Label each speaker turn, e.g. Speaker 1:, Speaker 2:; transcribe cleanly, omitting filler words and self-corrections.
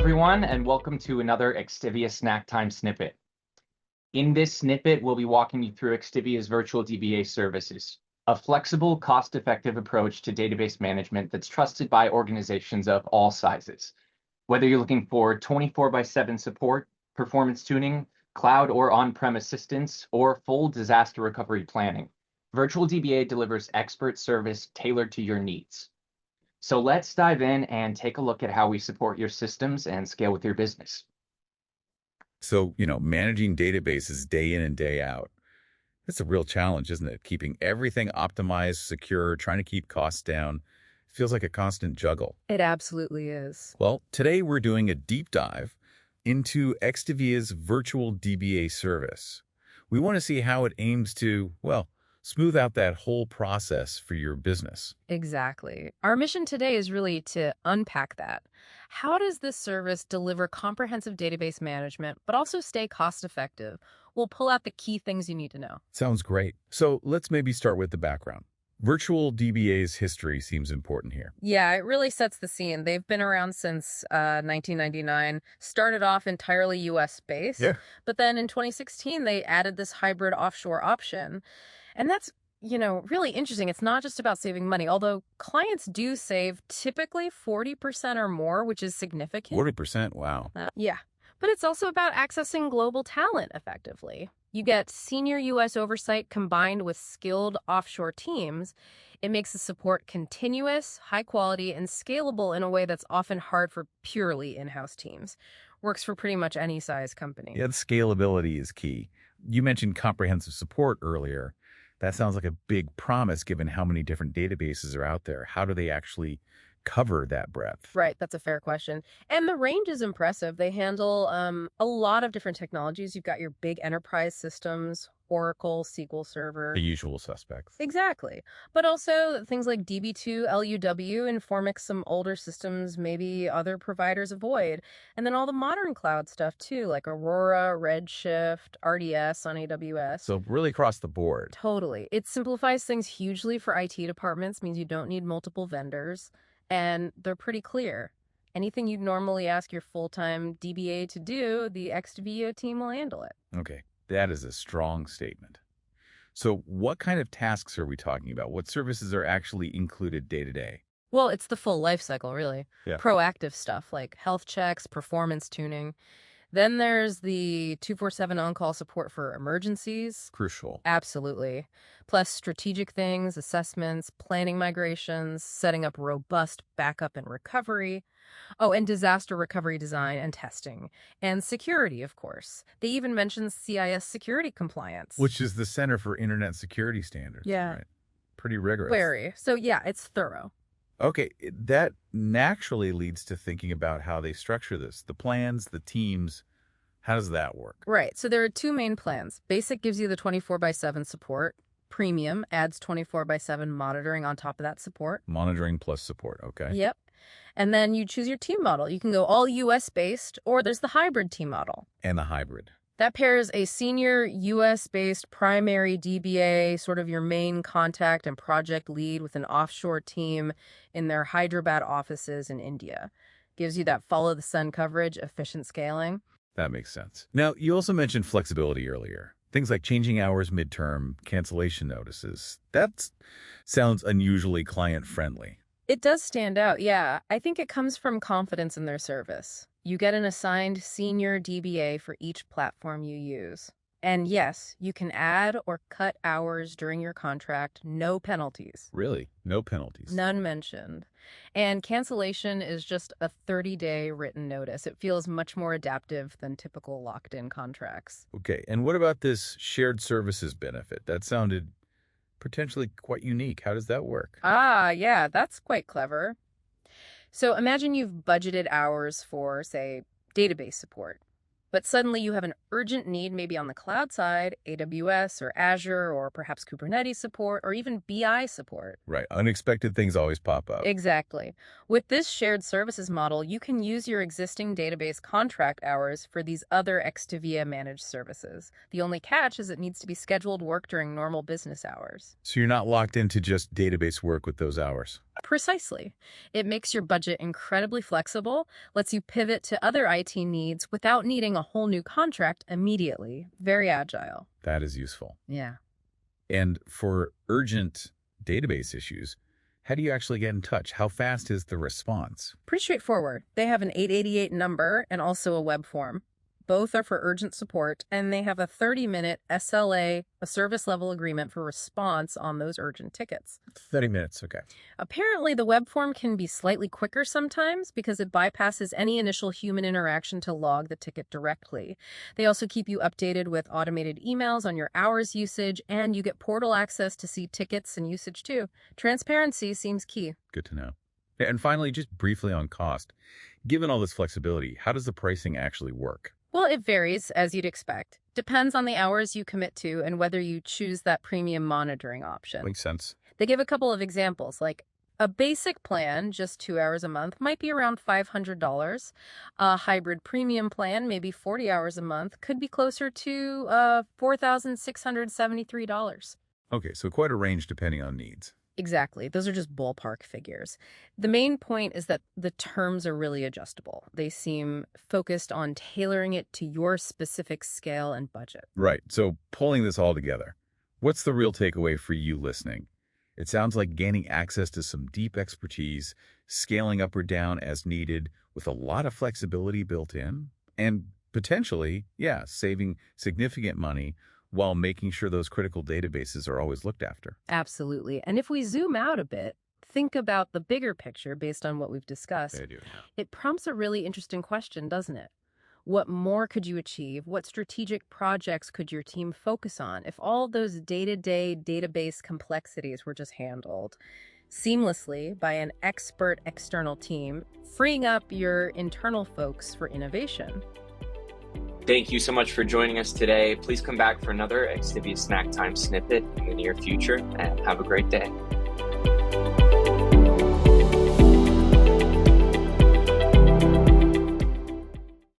Speaker 1: everyone, and welcome to another XTIVIA Snacktime Snippet. In this snippet, we'll be walking you through XTIVIA's Virtual-DBA services, a flexible, cost-effective approach to database management that's trusted by organizations of all sizes. Whether you're looking for 24/7 support, performance tuning, cloud or on-prem assistance, or full disaster recovery planning, Virtual-DBA delivers expert service tailored to your needs. So let's dive in and take a look at how we support your systems and scale with your business.
Speaker 2: So, managing databases day in and day out, it's a real challenge, isn't it? Keeping everything optimized, secure, trying to keep costs down. Feels like a constant juggle.
Speaker 3: It absolutely is.
Speaker 2: Well, today we're doing a deep dive into XTIVIA's Virtual DBA service. We want to see how it aims to, smooth out that whole process for your business.
Speaker 3: Exactly. Our mission today is really to unpack that. How does this service deliver comprehensive database management, but also stay cost-effective? We'll pull out the key things you need to know.
Speaker 2: Sounds great. So let's maybe start with the background. Virtual DBA's history seems important here.
Speaker 3: Yeah, it really sets the scene. They've been around since 1999, started off entirely US-based, but then in 2016, they added this hybrid offshore option. And that's, really interesting. It's not just about saving money, although clients do save typically 40% or more, which is significant.
Speaker 2: 40%? Wow.
Speaker 3: Yeah. But it's also about accessing global talent effectively. You get senior U.S. oversight combined with skilled offshore teams. It makes the support continuous, high quality, and scalable in a way that's often hard for purely in-house teams. Works for pretty much any size company.
Speaker 2: Yeah, the scalability is key. You mentioned comprehensive support earlier. That sounds like a big promise given how many different databases are out there. How do they actually cover that breadth?
Speaker 3: Right, that's a fair question. And the range is impressive. They handle a lot of different technologies. You've got your big enterprise systems, Oracle, SQL Server.
Speaker 2: The usual suspects.
Speaker 3: Exactly. But also things like DB2, LUW, Informix, some older systems maybe other providers avoid. And then all the modern cloud stuff too, like Aurora, Redshift, RDS on AWS.
Speaker 2: So really across the board.
Speaker 3: Totally. It simplifies things hugely for IT departments, means you don't need multiple vendors. And they're pretty clear. Anything you'd normally ask your full-time DBA to do, the XTIVIA team will handle it.
Speaker 2: Okay, that is a strong statement. So what kind of tasks are we talking about? What services are actually included day to day?
Speaker 3: Well, it's the full life cycle, really.
Speaker 2: Yeah.
Speaker 3: Proactive stuff like health checks, performance tuning. Then there's the 24/7 on-call support for emergencies.
Speaker 2: Crucial.
Speaker 3: Absolutely. Plus strategic things, assessments, planning migrations, setting up robust backup and recovery. Oh, and disaster recovery design and testing. And security, of course. They even mention CIS security compliance.
Speaker 2: Which is the Center for Internet Security Standards.
Speaker 3: Yeah.
Speaker 2: Right? Pretty rigorous.
Speaker 3: Very. So yeah, it's thorough.
Speaker 2: Okay, that naturally leads to thinking about how they structure this. The plans, the teams, how does that work?
Speaker 3: Right. So there are two main plans. Basic gives you the 24/7 support. Premium adds 24/7 monitoring on top of that support.
Speaker 2: Monitoring plus support, okay.
Speaker 3: Yep. And then you choose your team model. You can go all US-based, or there's the hybrid team model.
Speaker 2: And the hybrid.
Speaker 3: That pairs a senior US-based primary DBA, sort of your main contact and project lead, with an offshore team in their Hyderabad offices in India. Gives you that follow-the-sun coverage, efficient scaling.
Speaker 2: That makes sense. Now, you also mentioned flexibility earlier. Things like changing hours midterm, cancellation notices. That sounds unusually client-friendly.
Speaker 3: It does stand out, yeah. I think it comes from confidence in their service. You get an assigned senior DBA for each platform you use. And yes, you can add or cut hours during your contract, no penalties.
Speaker 2: Really? No penalties?
Speaker 3: None mentioned. And cancellation is just a 30-day written notice. It feels much more adaptive than typical locked-in contracts.
Speaker 2: Okay, and what about this shared services benefit? That sounded potentially quite unique. How does that work?
Speaker 3: Yeah, that's quite clever. So imagine you've budgeted hours for, say, database support. But suddenly you have an urgent need, maybe on the cloud side, AWS or Azure, or perhaps Kubernetes support, or even BI support.
Speaker 2: Right. Unexpected things always pop up.
Speaker 3: Exactly. With this shared services model, you can use your existing database contract hours for these other XTIVIA managed services. The only catch is it needs to be scheduled work during normal business hours.
Speaker 2: So you're not locked into just database work with those hours?
Speaker 3: Precisely. It makes your budget incredibly flexible, lets you pivot to other IT needs without needing a whole new contract immediately. Very agile.
Speaker 2: That is useful.
Speaker 3: Yeah.
Speaker 2: And for urgent database issues, how do you actually get in touch? How fast is the response?
Speaker 3: Pretty straightforward. They have an 888 number and also a web form. Both are for urgent support, and they have a 30-minute SLA, a service level agreement for response on those urgent tickets.
Speaker 2: 30 minutes, okay.
Speaker 3: Apparently, the web form can be slightly quicker sometimes because it bypasses any initial human interaction to log the ticket directly. They also keep you updated with automated emails on your hours usage, and you get portal access to see tickets and usage too. Transparency seems key.
Speaker 2: Good to know. And finally, just briefly on cost. Given all this flexibility, how does the pricing actually work?
Speaker 3: Well, it varies, as you'd expect. Depends on the hours you commit to and whether you choose that premium monitoring option.
Speaker 2: Makes sense.
Speaker 3: They give a couple of examples, like a basic plan, just 2 hours a month, might be around $500. A hybrid premium plan, maybe 40 hours a month, could be closer to $4,673.
Speaker 2: Okay, so quite a range depending on needs.
Speaker 3: Exactly. Those are just ballpark figures. The main point is that the terms are really adjustable. They seem focused on tailoring it to your specific scale and budget.
Speaker 2: Right. So pulling this all together, what's the real takeaway for you listening? It sounds like gaining access to some deep expertise, scaling up or down as needed with a lot of flexibility built in, and potentially, saving significant money while making sure those critical databases are always looked after.
Speaker 3: Absolutely. And if we zoom out a bit, think about the bigger picture based on what we've discussed.
Speaker 2: I do, yeah.
Speaker 3: It prompts a really interesting question, doesn't it? What more could you achieve? What strategic projects could your team focus on if all those day-to-day database complexities were just handled seamlessly by an expert external team, freeing up your internal folks for innovation?
Speaker 4: Thank you so much for joining us today. Please come back for another XTIVIA Snack Time Snippet in the near future, and have a great day.